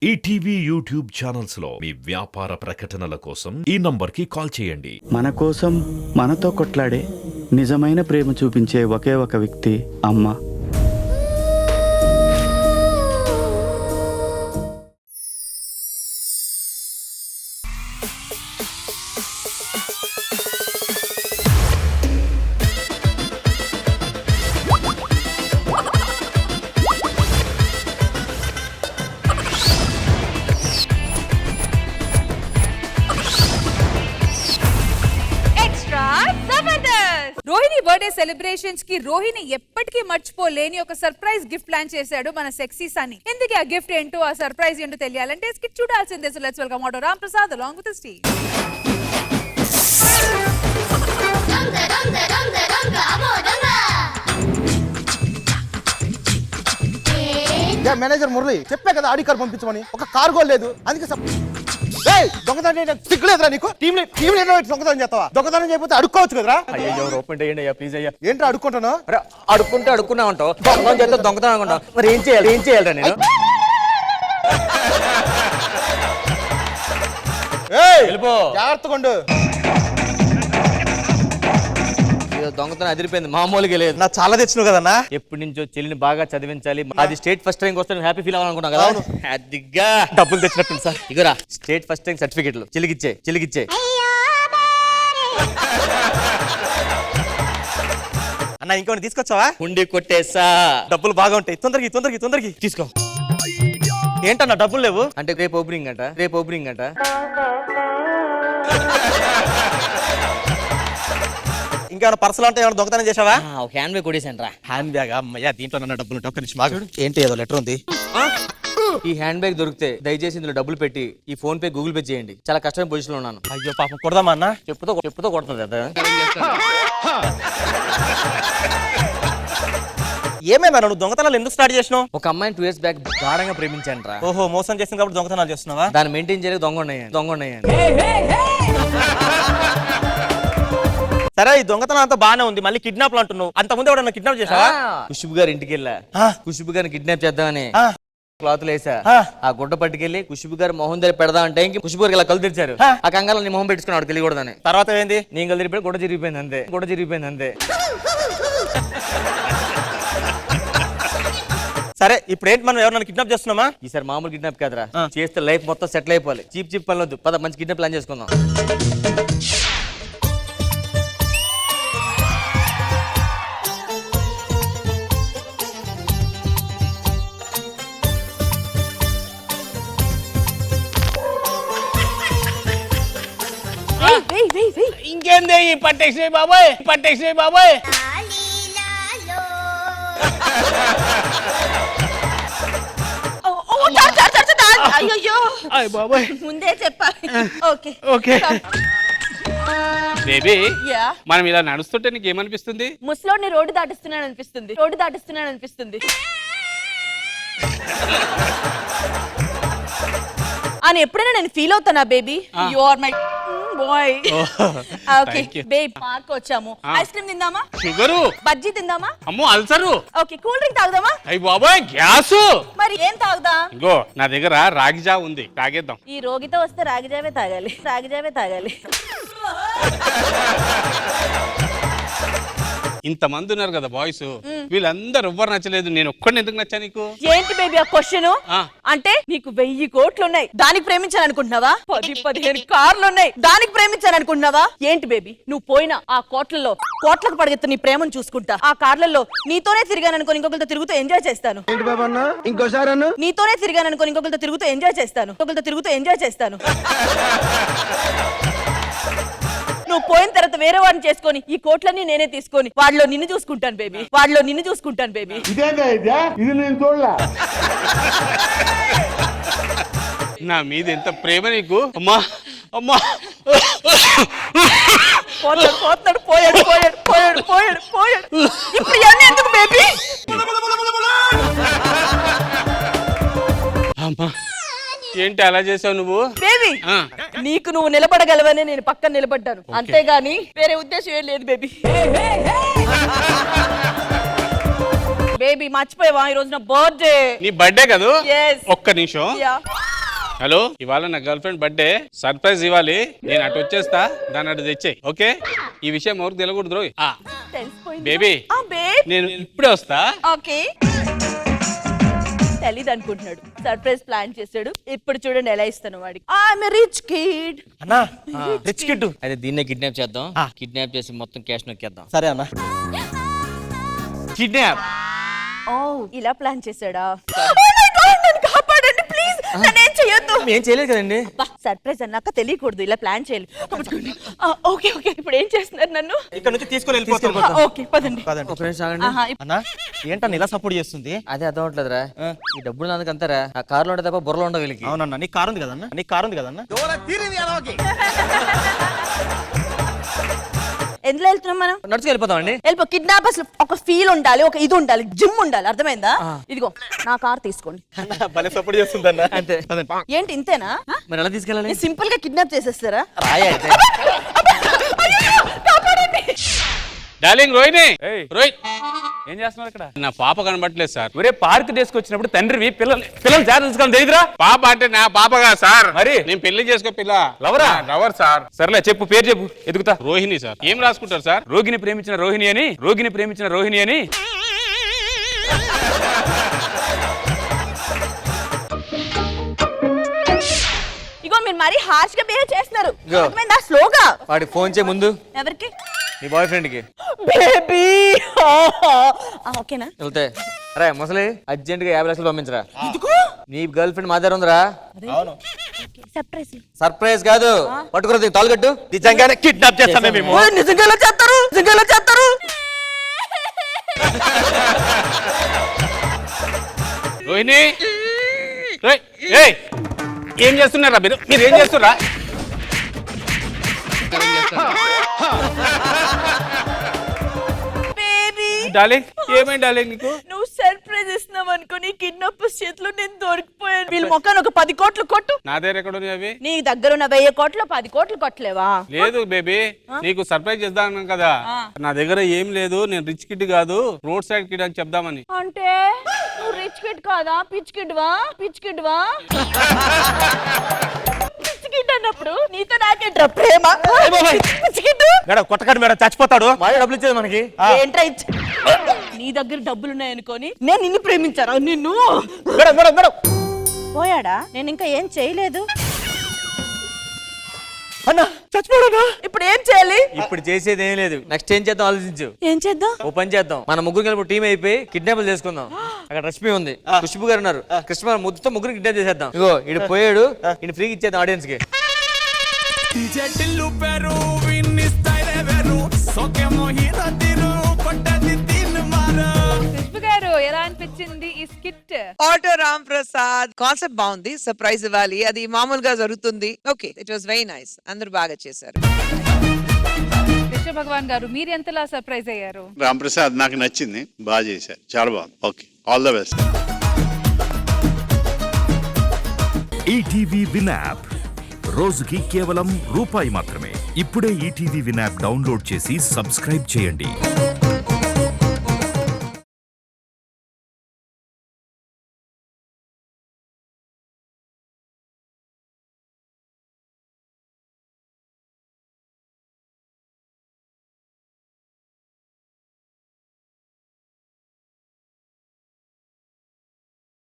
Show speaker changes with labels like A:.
A: ETV YouTube channels లో మీ వ్యాపార ప్రకటనల కోసం ఈ నంబర్కి కాల్ చేయండి.
B: మన కోసం మనతో కొట్లాడే నిజమైన ప్రేమ చూపించే ఒకే ఒక వ్యక్తి అమ్మ.
C: రోహిణి బర్త్డే సెలబ్రేషన్స్ కి రోహిణి ఎప్పటికీ మర్చిపోలేని ఒక సర్ప్రైజ్ గిఫ్ట్ ప్లాన్ చేశాడు మన సెక్సీ సన్నీ. ఎందుకు ఆ గిఫ్ట్ ఏంటో ఆ సర్ప్రైజ్ ఏంటో తెలియాలంటే స్కిట్ చూడాల్సిందే. So let's welcome auto Ram Prasad along with his team.
D: Manager Murali చెప్పే కదా ఆడి కార్ పంపించమని, ఒక కార్ కూడా లేదు. అందుకే దొంగతనం సిగ్గులేదురా నీకు? టీమ్ దొంగతనం చేస్తావా? దొంగతనం చేయకపోతే అడుక్కోవచ్చు కదరా.
E: అయ్యో ఓపెన్ చేయండి అయ్యా ప్లీజ్ అయ్యా.
D: ఏంట్రా అడుక్కుంటాను?
E: అడుక్కుంటే అడుక్కున్నా ఉంటావు, దొంగతనం చేస్తే దొంగతనం అనుకుంటావు. మరి ఏం చేయాలరా నేను? వెళ్ళిపో,
D: జాగ్రత్తగా ఉండు.
E: దొంగతనం అదిరిపోయింది, మామూలుగా లేదు.
D: నా చాలా తెచ్చినావు కదన్నా.
E: ఎప్పటి నుంచో చెల్లిని బాగా చదివించాలి, అది స్టేట్ ఫస్ట్ ర్యాంక్ వస్తే హ్యాపీ ఫీల్ అవ్వాలనుకున్నా కదా. అదిగా డబ్బులు తెచ్చినట్టు సార్. ఇగరా స్టేట్ ఫస్ట్ ర్యాంక్ సర్టిఫికెట్లు చెల్లిగిచ్చే.
D: అన్న ఇంకోటి తీసుకొచ్చావా?
E: ఉండి కొట్టేసా.
D: డబ్బులు బాగా ఉంటాయి, తొందరకి
E: తీసుకో.
D: ఏంటన్నా డబ్బులు లేవు?
E: అంటే రేపు ఓపెనింగ్ అంట.
D: ఇంకేమైనా పర్సలు అంటే ఏమైనా దొంగతనం చేసావా?
E: ఒక హ్యాండ్ బ్యాగ్ కొట్టేసాను రా.
D: హ్యాండ్ బ్యాగ్ అమ్మయ్యా, దీంట్లో నన్న డబ్బులు ఉంటాయి. ఒక్క నిమిషం ఆగు. ఏంటి ఏదో లెటర్ ఉంది.
E: ఈ హ్యాండ్ బ్యాగ్ దొరికితే దయచేసి ఇందులో డబ్బులు పెట్టి ఈ ఫోన్ పే గూగుల్ పే చేయండి. చాలా కష్టమైన పొజిషన్ లో ఉన్నాను.
D: అయ్యో పాపం, కొడదామా అన్న?
E: చెప్పుతో కొడుతుంది కదా.
D: ఏమైనా నువ్వు దొంగతనాలు ఎందుకు స్టార్ట్ చేసినావు?
E: ఒక అమ్మాయిని 2 years బ్యాక్ గాఢంగా ప్రేమించాను రా.
D: ఓహో, మోసం చేసిన కాబట్టి దొంగతనాలు చేస్తున్నావా?
E: దాన్ని మెయింటైన్ చేయలేదు, దొంగ ఉన్నాయని.
D: సరే, ఈ దొంగతనం అంతా బానే ఉంది, మళ్ళీ కిడ్నాప్ లో అంటున్నావు. అంత ముందు ఎవడన్నా కిడ్నాప్ చేసావా?
E: ఖుష్బు గారి ఇంటికి వెళ్ళా. ఖుష్బు గారిని కిడ్నాప్ చేద్దామని క్లాతులు వేసా. ఆ గుడ్డ పట్టుకెళ్ళి ఖుష్బు గారు మొహం దగ్గర పెడదా అంటే ఖుష్బు గారికి ఇలా కళ్ళు తెరిచారు. ఆ కంగాలో నీ మొహం పెట్టుకున్నాడు తెలియకూడదని.
D: తర్వాత ఏంది?
E: నేను కళ్ళు తిరిగిపోయి గుడ్డ చిరిగిపోయింది అంతే.
D: సరే, ఇప్పుడు ఏంటి, మనం ఎవరైనా కిడ్నాప్ చేస్తున్నామా?
E: ఈసారి మామూలు కిడ్నాప్ కాదురా, చేస్తే లైఫ్ మొత్తం సెటిల్ అయిపోవాలి. చీప్ పని వద్దు, పద మంచి కిడ్నాప్ ప్లాన్ చేసుకుందాం.
F: ఇంకేంది పట్టేసినాయి బాబాయ్.
C: ముందే చెప్పాలి.
F: ఓకే బేబీ, మనం ఇలా నడుస్తుంటే నీకు ఏమనిపిస్తుంది?
C: ముసలోడిని రోడ్డు దాటిస్తున్నాను అనిపిస్తుంది. అని ఎప్పుడైనా నేను ఫీల్ అవుతానా baby? You are my boy. Okay babe, park వచ్చాము. ఐస్ క్రీమ్ తిందామా?
F: షుగరు,
C: బజ్జీ తిందామా?
F: అమ్మో అల్సరు.
C: ఓకే, కూల్ డ్రింక్ తాగుదామా?
F: అయ్యి బాబాయ్, గ్యాస్.
C: మరి ఏం తాగుదా?
F: ఇంకో నా దగ్గర రాగి జావ ఉంది, తాగేద్దాం.
C: ఈ రోగితో వస్తే రాగిజావే తాగాలి.
F: ఇంతమంది ఉన్నారు కదా బాయ్స్, వీళ్ళందరూ ఎవ్వరు నచ్చలేదు, నేను ఒక్కడిని ఎందుకు నచ్చా నీకు?
C: ఏంటి బేబీ ఆ క్వశ్చన్? అంటే నీకు 1000 కోట్లు ఉన్నాయి, దానికి ప్రేమించాలనుకుంటున్నావా? 10-15 కార్లు ఉన్నాయి, దానికి ప్రేమించాలనుకుంటున్నావా? ఏంటి బేబీ, నువ్వు పోయినా ఆ కోట్లకు పడగెత్తు నీ ప్రేమను చూసుకుంటా. ఆ కార్లలో నీతోనే తిరిగాననుకో ఇంకొకరితో తిరుగుతూ ఎంజాయ్ చేస్తాను. నీతోనే తిరిగాననుకో ఇంకొకరితో తిరుగుతూ ఎంజాయ్ చేస్తాను. నువ్వు పోయిన తర్వాత వేరే వాడిని చేసుకొని ఈ కోట్లన్నీ నేనే తీసుకొని వాడిలో నిన్ను చూసుకుంటాను బేబీ.
F: నా మీద ఎంత ప్రేమ నీకు! అమ్మా
C: పోయాడు. ఇప్పుడు ఇవన్నీ ఎందుకు బేబీ?
F: అమ్మా, ఏంటి అలా చేసావు నువ్వు?
C: బేబీ, నీకు నువ్వు నిలబడగలవని నేను పక్కన నిలబడ్డాను, అంతేగాని వేరే ఉద్దేశం ఏం లేదు బేబీ. బేబీ మర్చిపోయావా ఈ రోజు నా బర్త్డే.
F: నీ బర్త్డే కదూ?
C: Yes.
F: ఒక్క నిమిషం. హలో, ఇవాళ నా గర్ల్ ఫ్రెండ్ బర్త్డే, సర్ప్రైజ్ ఇవ్వాలి. నేను అటు వచ్చేస్తా, దాన్ని అటు తెచ్చేయి. ఓకే, ఈ విషయం ఎవరికి తెలియకూడదు రోయ్. బేబీ నేను ఇప్పుడే వస్తా.
C: ఓకే, తెలీదు అనుకుంటున్నాడు, సర్ప్రైజ్ ప్లాన్ చేశాడు. ఇప్పుడు చూడండి ఎలా ఇస్తాను వాడికి. I'm rich kid.
D: అన్నా రిచ్ కిడ్.
E: అయితే దీన్నే కిడ్నాప్ చేద్దాం. కిడ్నాప్ చేసి మొత్తం క్యాష్ నొక్కేద్దాం.
D: సరే అన్న.
E: కిడ్నాప్.
C: ఓ ఇలా ప్లాన్ చేశాడా? నన్ను కాపాడండి ప్లీజ్, నేనేం చేయొద్దు.
E: ఏం చేయలేదు కదండి.
C: సర్ప్రైజ్ అన్నాక తెలియకూడదు, ఇలా ప్లాన్ చేయాలి. ఓకే ఓకే, ఇప్పుడు ఏం చేస్తున్నారు నన్ను?
D: ఇక్కడ నుంచి తీసుకొని వెళ్ళిపోతాం.
C: ఓకే పదండి.
E: ఒక నిమిషం ఆగండి.
D: అన్నా ఏంటన్నా ఇలా సపోర్ట్ చేస్తుంది?
E: అదే అర్థం అవట్లేదురా. ఈ డబ్బులు నాన్నకి అంతారా, ఆ కార్లో ఉంటే తప్ప బుర్రలో ఉండవు వీళ్ళకి.
D: అవునన్నా, నీకు కారు ఉంది కదన్నా? నీకు కారు ఉంది కదన్నా?
C: ఎందులో వెళ్తున్నాం మనం?
E: నడుచుకు వెళ్ళిపోతాం అండి.
C: వెళ్ళిపో. కిడ్నాపర్స్ ఒక ఫీల్ ఉండాలి, ఒక ఇది ఉండాలి, జిమ్ ఉండాలి, అర్థమైందా? ఇదిగో నా కార్ తీసుకోండి.
D: భలే సపోర్ట్ చేస్తుందన్నా.
E: అంతే.
C: ఏంటి ఇంతేనా?
E: మరి ఎలా తీసుకెళ్ళాలి?
C: సింపుల్ గా కిడ్నాప్ చేసేస్తారా?
E: రాయ అయితే.
F: డార్లింగ్ రోహిణి. రోహిత్,
G: ఏం చేస్తున్నారు ఇక్కడ?
F: నా పాప కనబట్టలేదు సార్.
G: ఒరే పార్క్ తీసుకొచ్చినప్పుడు తండ్రివి పిల్లలు జాగ్రత్త తీసుకోవాలి తెలియదురా?
F: పాప అంటే నా పాపగా సార్.
G: మరి?
F: నేను పెళ్లి చేసుకో పిల్ల.
G: లవరా?
F: Lover sir.
G: సర్లే చెప్పు, పేరు చెప్పు, ఎదుగుతా.
F: రోహిణి సార్. ఏం రాసుకుంటారు సార్?
G: రోగిని ప్రేమించిన రోహిణి అని. రోగిని ప్రేమించిన రోహిణి అని.
C: ఇగో మీరు మరీ హార్ష్ గా బిహేవ్ చేస్తున్నారు.
E: ఇగో.
C: అర్థమైందా? స్లోగా.
E: వాడికి ఫోన్ చేయ ముందు.
C: ఎవరికి?
E: నీ బాయ్ ఫ్రెండ్ కి.
C: బేబీ. ఓకేనా?
E: వెళ్తే రే ముసలి, అర్జెంట్ గా 50 లక్షలు పంపించరా. నీ గర్ల్ ఫ్రెండ్ మా దగ్గర ఉందిరా.
C: సర్ప్రైజ్.
E: సర్ప్రైజ్ కాదు, పట్టుకురా తాలు కట్టు.
D: నిజంగానే కిడ్నాప్ చేస్తామే మేము.
C: నిజంగా ఎలా చేస్తారు? నిజంగా ఎలా చేస్తారు?
F: రోహిణి. ఏయ్, ఏం చేస్తున్నారా మీరు? మీరు ఏం చేస్తున్నారా?
C: బేబీ.
F: డార్లింగ్, ఏమైంది డార్లింగ్ నీకు?
C: నువ్వు సర్ప్రైజ్ ఇస్తున్నావు అనుకుని కిడ్నాపర్స్ చేతిలో నేను దొరికిపోయాను. వీళ్ళ మొక్కను ఒక 10 కోట్లు కొట్టు.
F: నా దగ్గర ఎక్కడ ఉన్నాయి అవి?
C: నీ దగ్గర ఉన్న 1000 కోట్లు 10 కోట్లు కొట్టలేవా?
F: లేదు బేబీ, నీకు సర్ప్రైజ్ చేద్దాం కదా. నా దగ్గర ఏం లేదు, నేను రిచ్ కిడ్ కాదు, రోడ్ సైడ్ కిడ్ అని చెప్దామని.
C: అంటే నువ్వు రిచ్ కిడ్ కాదా? పిచ్ కిడ్ వా? పిచ్ కిడ్ వా? పిచ్ కిడ్ అన్నప్పుడు నీతో నాకేంట్రా ప్రేమ? Pitch kid.
D: మేడం కొట్టకండి మేడం, చచ్చిపోతాడు.
E: మా డబ్బులు ఇచ్చేది మనకి.
C: ఏంట్రా నీ దగ్గర డబ్బులు ఉన్నాయనుకొని నేను నిన్ను ప్రేమించారా? నిన్ను
D: మేడం మేడం మేడం.
C: పోయాడా? నేను ఇంకా ఏం చేయలేదు.
D: అన్నా చచ్చిపోయాడా?
C: ఇప్పుడు ఏం చేయాలి?
E: ఇప్పుడు చేసేది ఏం లేదు, నెక్స్ట్ ఏం చేద్దాం ఆలోచించు.
C: ఏం చేద్దాం?
E: ఓ పని చేద్దాం, మన ముగ్గురు కలిపి టీం అయిపోయి కిడ్నాప్ చేసుకుందాం. అక్కడ రష్మి ఉంది, ఖుష్బు గారు ఉన్నారు. కృష్ణ ముద్దుతో ముగ్గురు కిడ్నాప్ చేసేద్దాం. ఇగో ఇడు పోయాడు, ఇటు ఫ్రీకి ఇచ్చేద్దాం ఆడియన్స్ కి.
H: ఖుష్బు గారు ఎలా అనిపించింది ఈ skit?
I: Auto Ram Prasad concept బాగుంది. సర్ప్రైజ్ ఇవ్వాలి, అది మామూలుగా జరుగుతుంది. Okay, it was very nice. అందరూ బాగా చేశారు.
H: కృష్ణ భగవాన్ గారు మీరు ఎంతలా సర్ప్రైజ్ అయ్యారు?
J: రామ్ ప్రసాద్ నాకు నచ్చింది, బాగా చేశారు, చాలా బాగుంది. Okay, all the best.
A: ETV win app రోజుకి కేవలం రూపాయి మాత్రమే. ఇప్పుడే ఈటీవీ విన్ యాప్ డౌన్లోడ్ చేసి సబ్స్క్రైబ్ చేయండి.